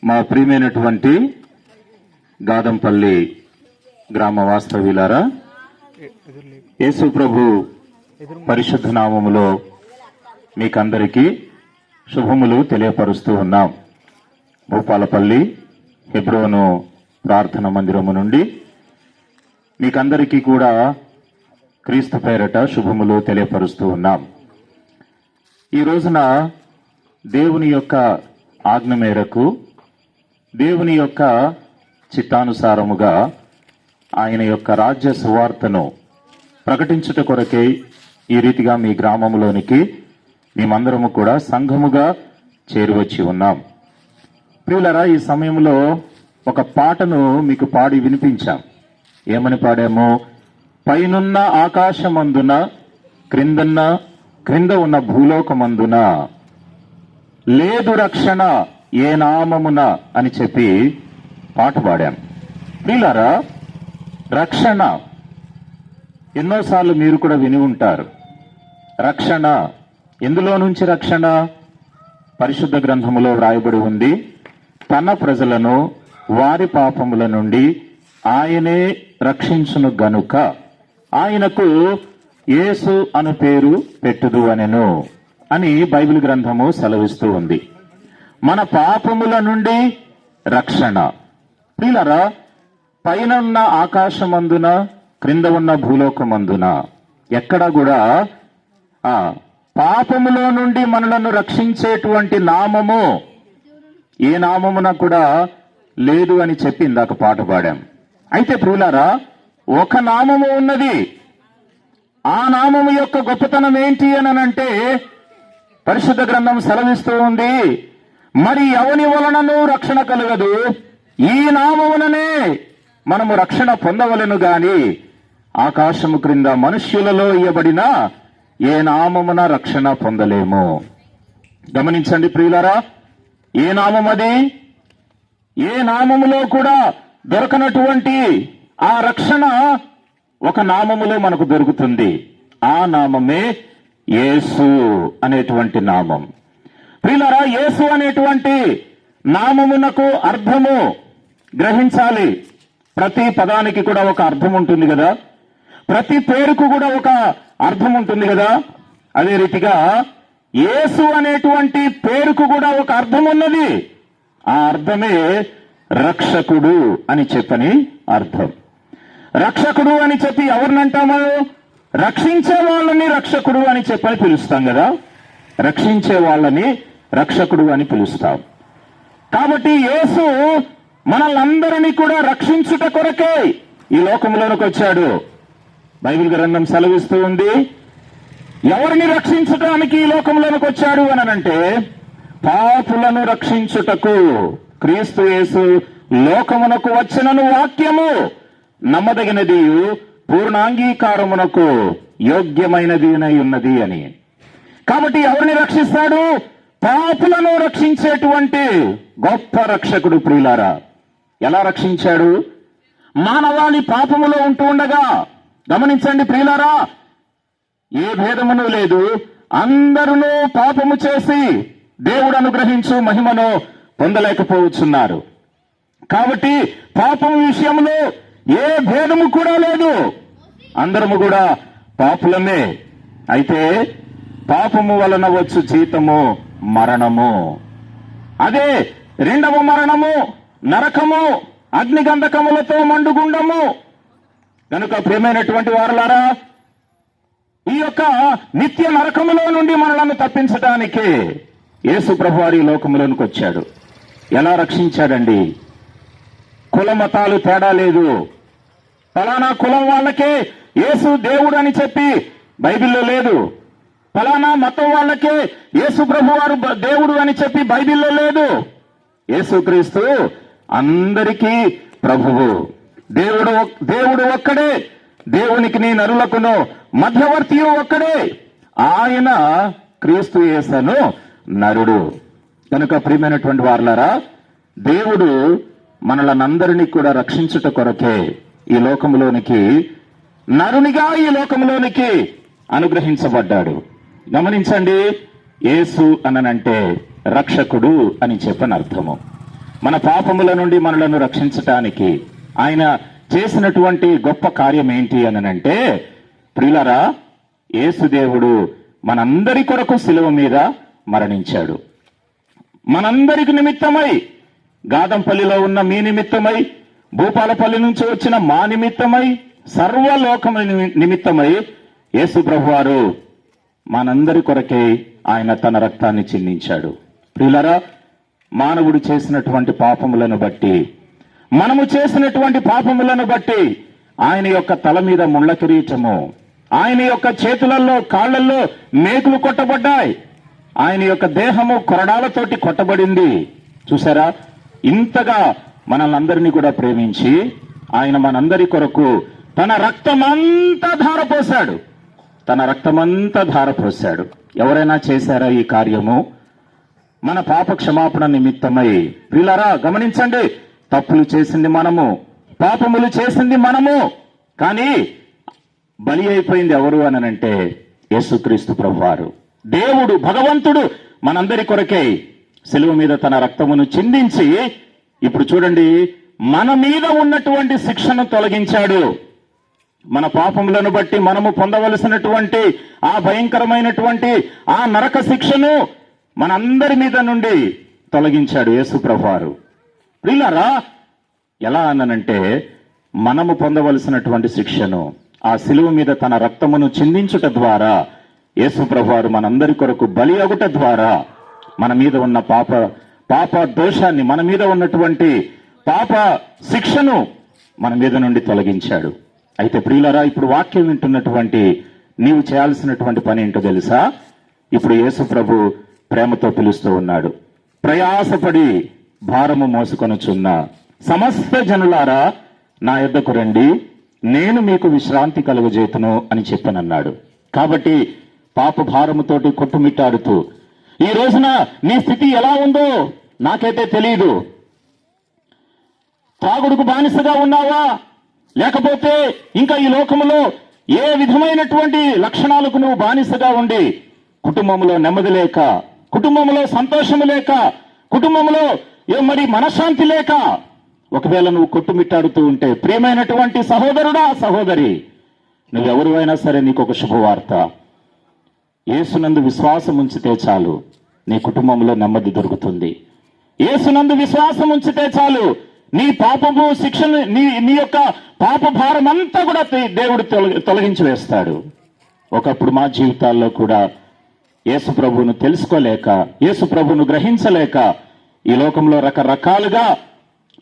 మా ప్రియమైనటువంటి గాదంపల్లి గ్రామ వాస్తవ్యులారా, యేసు ప్రభు పరిశుద్ధ నామములో మీకందరికీ శుభములు తెలియపరుస్తూ ఉన్నాం. భూపాలపల్లి హెబ్రోను ప్రార్థన మందిరము నుండి మీకందరికీ కూడా క్రీస్తు పేరట శుభములు తెలియపరుస్తూ ఉన్నాం. ఈ రోజున దేవుని యొక్క ఆజ్ఞ మేరకు, దేవుని యొక్క చిత్తానుసారముగా ఆయన యొక్క రాజ్య సువార్తను ప్రకటించుట కొరకై ఈ రీతిగా మీ గ్రామంలోనికి మేమందరము కూడా సంఘముగా చేరువచ్చి ఉన్నాం. ప్రియులరా, ఈ సమయంలో ఒక పాటను మీకు పాడి వినిపించాం. ఏమని పాడాము? పైనున్న ఆకాశమందున, క్రింద ఉన్న భూలోకమందున లేదు రక్షణ ఏ నామమున అని చెప్పి పాట పాడాం. ప్రియులారా, రక్షణ ఎన్నోసార్లు మీరు కూడా విని ఉంటారు. రక్షణ ఎందులో నుంచి రక్షణ? పరిశుద్ధ గ్రంథములో వ్రాయబడి ఉంది, తన ప్రజలను వారి పాపముల నుండి ఆయనే రక్షించును గనుక ఆయనకు యేసు అను పేరు పెట్టుదు అనెను అని బైబిల్ గ్రంథము సెలవిస్తూ ఉంది. మన పాపముల నుండి రక్షణ. ప్రియులారా, పైన ఉన్న ఆకాశమందున, క్రింద ఉన్న భూలోకమందున ఎక్కడ కూడా పాపములో నుండి మనలను రక్షించేటువంటి నామము ఏ నామమున కూడా లేదు అని చెప్పి ఇందాక పాట పాడాం. అయితే ప్రియులారా, ఒక నామము ఉన్నది. ఆ నామము యొక్క గొప్పతనం ఏంటి అని అంటే పరిశుద్ధ గ్రంథం సెలవిస్తూ ఉంది, మరి ఎవని వలనను రక్షణ కలగదు, ఈ నామముననే మనము రక్షణ పొందవలెను గాని ఆకాశము క్రింద మనుష్యులలో ఇయ్యబడిన ఏ నామమున రక్షణ పొందలేము. గమనించండి ప్రియులారా, ఏ నామం అది? ఏ నామములో కూడా దొరకనటువంటి ఆ రక్షణ ఒక నామములో మనకు దొరుకుతుంది. ఆ నామమే యేసు అనేటువంటి నామం. ప్రియులారా, యేసు అనేటువంటి నామమునకు అర్థము గ్రహించాలి. ప్రతి పదానికి కూడా ఒక అర్థం ఉంటుంది కదా, ప్రతి పేరుకు కూడా ఒక అర్థం ఉంటుంది కదా. అదే రీతిగా యేసు అనేటువంటి పేరుకు కూడా ఒక అర్థం ఉన్నది. ఆ అర్థమే రక్షకుడు అని చెప్పని అర్థం. రక్షకుడు అని చెప్పి ఎవరినంటాము? రక్షించే వాళ్ళని రక్షకుడు అని చెప్పని పిలుస్తాం కదా. రక్షించే వాళ్ళని రక్షకుడు అని పిలుస్తాం. కాబట్టి యేసు మనల్నందరినీ కూడా రక్షించుట కొరకే ఈ లోకంలోనికి వచ్చాడు. బైబిల్ గ్రంథం సెలవిస్తూ ఉంది, ఎవరిని రక్షించటానికి ఈ లోకంలోనికి వచ్చాడు అని అంటే పాపులను రక్షించుటకు క్రీస్తు యేసు లోకమునకు వచ్చినను వాక్యము నమ్మదగినది, పూర్ణాంగీకారమునకు యోగ్యమైనది ఉన్నది అని. కాబట్టి ఎవరిని రక్షిస్తాడు? పాపులను రక్షించేటువంటి గొప్ప రక్షకుడు. ప్రియులారా, ఎలా రక్షించాడు? మానవాళి పాపములో ఉంటూ ఉండగా, గమనించండి ప్రియులారా, ఏ భేదమును లేదు, అందరూ పాపము చేసి దేవుడు అనుగ్రహించు మహిమను పొందలేకపోవచ్చున్నారు. కాబట్టి పాపము విషయంలో ఏ భేదము కూడా లేదు, అందరము కూడా పాపులమే. అయితే పాపము వలన వచ్చు జీతము మరణము. అదే రెండవ మరణము నరకము, అగ్నిగంధకములతో మండుగుండము. కనుక ప్రియమైనటువంటి వారలారా, ఈ యొక్క నిత్య నరకములో నుండి మనలను తప్పించడానికి యేసు ప్రభువారి లోకములోనికి వచ్చాడు. ఎలా రక్షించాడండి? కుల మతాలు తేడా లేదు. ఫలానా కులం వాళ్ళకే యేసు దేవుడు అని చెప్పి బైబిల్లో లేదు, ఫలానా మతం వాళ్ళకే యేసు ప్రభువారు దేవుడు అని చెప్పి బైబిల్లో లేదు. యేసుక్రీస్తు అందరికీ ప్రభువు. దేవుడు ఒక్కడే, దేవునికి నరులకును మధ్యవర్తి ఒక్కడే, ఆయన క్రీస్తు యేసును నరుడు. కనుక ప్రియమైనటువంటి వారలారా, దేవుడు మనలందరినీ కూడా రక్షించుట కొరకే ఈ లోకంలోనికి నరునిగా ఈ లోకంలోనికి అనుగ్రహించబడ్డాడు. గమనించండి, యేసు అనంటే రక్షకుడు అని చెప్పని అర్థము. మన పాపముల నుండి మనలను రక్షించటానికి ఆయన చేసినటువంటి గొప్ప కార్యం ఏంటి అని అంటే, ప్రియులారా, యేసుదేవుడు మనందరి కొరకు శిలువ మీద మరణించాడు. మనందరికి నిమిత్తమై, గాదంపల్లిలో ఉన్న మీ నిమిత్తమై, భూపాలపల్లి నుంచి వచ్చిన మా నిమిత్తమై, సర్వలోకము నిమిత్తమై యేసు ప్రభువారు మనందరి కొరకై ఆయన తన రక్తాన్ని చిందించాడు. ప్రియులారా, మానవుడు చేసినటువంటి పాపములను బట్టి, మనము చేసినటువంటి పాపములను బట్టి ఆయన యొక్క తల మీద ముళ్ళ కిరీటము, ఆయన యొక్క చేతులలో కాళ్లలో మేకులు కొట్టబడ్డాయి, ఆయన యొక్క దేహము కొరడాలతోటి కొట్టబడింది. చూసారా, ఇంతగా మనల్ని అందరినీ కూడా ప్రేమించి ఆయన మనందరి కొరకు తన రక్తమంతా ధారపోశాడు. తన రక్తమంతా ధారపోశాడు. ఎవరైనా చేశారా ఈ కార్యము? మన పాప క్షమాపణ నిమిత్తమై. ప్రియులారా, గమనించండి, తప్పులు చేసింది మనము, పాపములు చేసింది మనము, కానీ బలి అయిపోయింది ఎవరు అనంటే యేసుక్రీస్తు ప్రభువారు. దేవుడు, భగవంతుడు మనందరి కొరకై శిలువ మీద తన రక్తమును చిందించి, ఇప్పుడు చూడండి, మన మీద ఉన్నటువంటి శిక్షను తొలగించాడు. మన పాపములను బట్టి మనము పొందవలసినటువంటి ఆ భయంకరమైనటువంటి ఆ నరక శిక్షను మనందరి మీద నుండి తొలగించాడు యేసు ప్రభువారు. ప్రియులారా, ఎలా అనంటే, మనము పొందవలసినటువంటి శిక్షను ఆ శిలువ మీద తన రక్తమును చిందించుట ద్వారా యేసు ప్రభువారు మనందరి కొరకు బలి అగుట ద్వారా మన మీద ఉన్న పాప దోషాన్ని, మన మీద ఉన్నటువంటి పాప శిక్షను మన మీద నుండి తొలగించాడు. అయితే ప్రియులారా, ఇప్పుడు వాక్యం వింటున్నటువంటి నీవు చేయాల్సినటువంటి పని ఏంటో తెలుసా? ఇప్పుడు యేసు ప్రభు ప్రేమతో పిలుస్తూ ఉన్నాడు. ప్రయాసపడి భారము మోసుకొనుచున్న సమస్త జనులారా నా యొద్దకు రండి, నేను మీకు విశ్రాంతి కలుగజేతును అని చెప్పనన్నాడు. కాబట్టి పాప భారముతోటి కొట్టుమిట్టాడుతూ, ఈ రోజున నీ స్థితి ఎలా ఉందో నాకైతే తెలియదు. త్రాగుడుకు బానిసగా ఉన్నావా? లేకపోతే ఇంకా ఈ లోకములో ఏ విధమైనటువంటి లక్షణాలకు నువ్వు బానిసగా ఉండి కుటుంబంలో నెమ్మది లేక, కుటుంబంలో సంతోషము లేక, కుటుంబంలో మరి మనశ్శాంతి లేక ఒకవేళ నువ్వు కొట్టుమిట్టాడుతూ ఉంటే, ప్రియమైనటువంటి సహోదరుడా, సహోదరి, నువ్వెవరు అయినా సరే, నీకు ఒక శుభవార్త. యేసునందు విశ్వాసం ఉంచితే చాలు, నీ కుటుంబంలో నెమ్మది దొరుకుతుంది. యేసునందు విశ్వాసం ఉంచితే చాలు, నీ పాపము శిక్షను, నీ యొక్క పాప భారం అంతా కూడా దేవుడు తొలగించి వేస్తాడు. ఒకప్పుడు మా జీవితాల్లో కూడా యేసు ప్రభువును తెలుసుకోలేక, యేసు ప్రభువును గ్రహించలేక ఈ లోకంలో రకరకాలుగా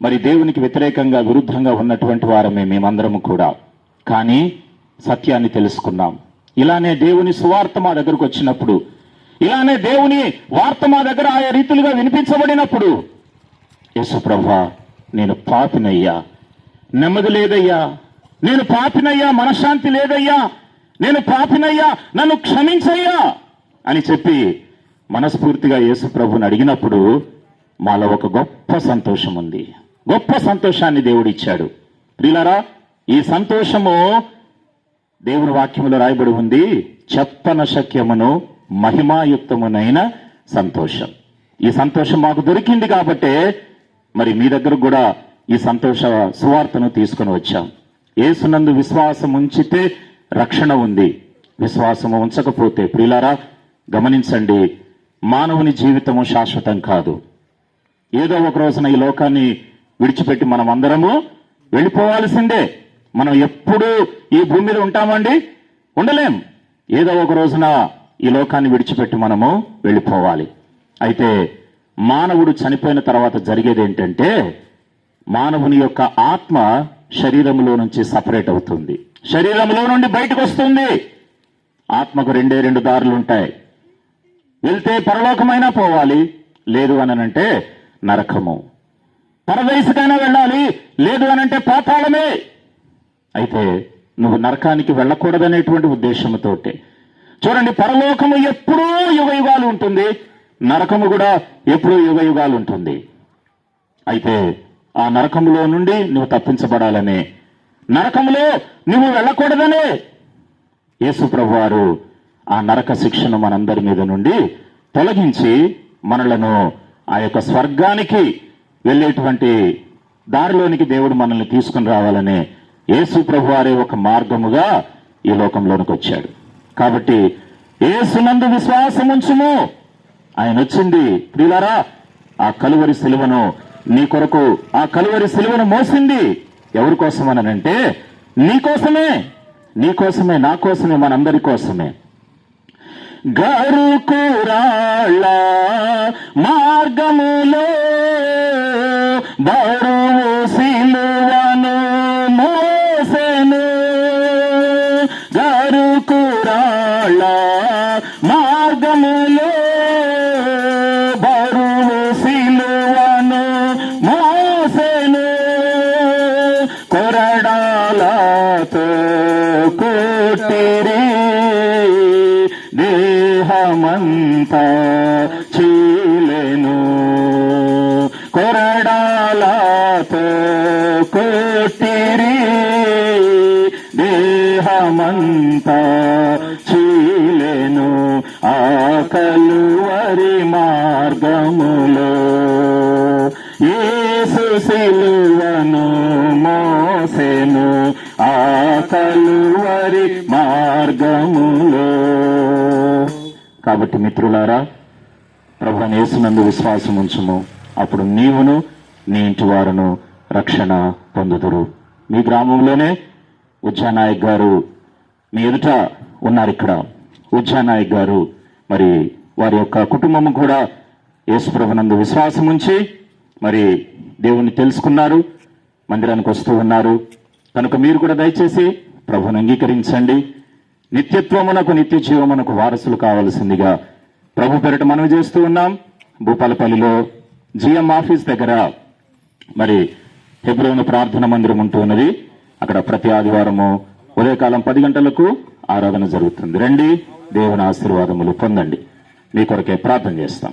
మరి దేవునికి వ్యతిరేకంగా, విరుద్ధంగా ఉన్నటువంటి వారమే మేమందరము కూడా. కానీ సత్యాన్ని తెలుసుకున్నాం. ఇలానే దేవుని సువార్త మా దగ్గరకు వచ్చినప్పుడు, ఇలానే దేవుని వార్త మా దగ్గర ఆయా రీతులుగా వినిపించబడినప్పుడు, యేసు ప్రభువా, నేను పాపినయ్యా, నెమ్మది లేదయ్యా, నేను పాపినయ్యా, మనశ్శాంతి లేదయ్యా, నేను పాపినయ్యా, నన్ను క్షమించయ్యా అని చెప్పి మనస్ఫూర్తిగా యేసు ప్రభుని అడిగినప్పుడు మాలో ఒక గొప్ప సంతోషం ఉంది. గొప్ప సంతోషాన్ని దేవుడు ఇచ్చాడు. ప్రియులారా, ఈ సంతోషము దేవుని వాక్యములో రాయబడి ఉంది, చెప్పనశక్యమును మహిమాయుక్తమునైన సంతోషం. ఈ సంతోషం మాకు దొరికింది కాబట్టే మరి మీ దగ్గర కూడా ఈ సంతోష సువార్తను తీసుకుని వచ్చాం. యేసునందు విశ్వాసం ఉంచితే రక్షణ ఉంది, విశ్వాసము ఉంచకపోతే, ప్రియులారా గమనించండి, మానవుని జీవితము శాశ్వతం కాదు. ఏదో ఒక రోజున ఈ లోకాన్ని విడిచిపెట్టి మనం అందరము వెళ్ళిపోవాల్సిందే. మనం ఎప్పుడు ఈ భూమి మీద ఉంటామండి? ఉండలేం. ఏదో ఒక రోజున ఈ లోకాన్ని విడిచిపెట్టి మనము వెళ్ళిపోవాలి. అయితే మానవుడు చనిపోయిన తర్వాత జరిగేది ఏంటంటే, మానవుని యొక్క ఆత్మ శరీరంలో నుంచి సపరేట్ అవుతుంది, శరీరంలో నుండి బయటకు వస్తుంది. ఆత్మకు రెండు దారులు ఉంటాయి. వెళ్తే పరలోకమైనా పోవాలి, లేదు అనంటే నరకము. పరదేశకైనా వెళ్ళాలి, లేదు అనంటే పాతాళమే. అయితే నువ్వు నరకానికి వెళ్ళకూడదనేటువంటి ఉద్దేశంతోటే చూడండి, పరలోకము ఎప్పుడూ యుగయుగాలు ఉంటుంది, నరకము కూడా ఎప్పుడూ యుగయుగాలు ఉంటుంది. అయితే ఆ నరకములో నుండి నువ్వు తప్పించబడాలనే, నరకములో నువ్వు వెళ్ళకూడదనే యేసు ప్రభువారు ఆ నరక శిక్షను మనందరి మీద నుండి తొలగించి మనలను ఆ యొక్క స్వర్గానికి వెళ్ళేటువంటి దారిలోనికి దేవుడు మనల్ని తీసుకుని రావాలనే యేసు ప్రభువారే ఒక మార్గముగా ఈ లోకంలోనికి వచ్చాడు. కాబట్టి యేసునందు విశ్వాసం ఉంచుము. ఆయన వచ్చింది ప్రియులారా, ఆ కలువరి సిలువను నీ కొరకు, ఆ కలువరి సిలువను మోసింది ఎవరి కోసమనంటే నీకోసమే, నీకోసమే, నా కోసమే, మనందరి కోసమే. గరుకురాళ్ళ మార్గములో బరువు సిలువను మోసెను, గరుకురాళ్ళ మార్గములో బరువు సిలువను మోసెను, కొరడాలతో కొట్టిరి దేహమంతా చీలెను, కొరడాలతో కొట్టిరి దేహమంతా చీలెను, ఆ కలువరి మార్గములో యేసు సిలువను మోసెను, ఆ కలువరి మార్గములో. కాబట్టి మిత్రులారా, ప్రభువైన యేసునందు విశ్వాసం ఉంచుము, అప్పుడు నీవును నీ ఇంటి వారును రక్షణ పొందుదురు. మీ గ్రామంలోనే ఉజ్జానాయక్ గారు మీ ఎదుట ఉన్నారు. ఇక్కడ ఉజ్జానాయక్ గారు మరి వారి యొక్క కుటుంబం కూడా యేసు ప్రభునందు విశ్వాసం ఉంచి మరి దేవుణ్ణి తెలుసుకున్నారు, మందిరానికి వస్తూ ఉన్నారు. కనుక మీరు కూడా దయచేసి ప్రభువును అంగీకరించండి. నిత్యత్వమునకు, నిత్య జీవమునకు వారసులు కావలసిందిగా ప్రభు పేరిట మనవి చేస్తూ ఉన్నాం. భూపాలపల్లిలో జిఎం ఆఫీస్ దగ్గర మరి హెబ్రోను ప్రార్థన మందిరం ఉంటూ ఉన్నది. అక్కడ ప్రతి ఆదివారము ఉదయకాలం 10 గంటలకు ఆరాధన జరుగుతుంది. రండి, దేవుని ఆశీర్వాదములు పొందండి. మీ కొరకే ప్రార్థన చేస్తాం.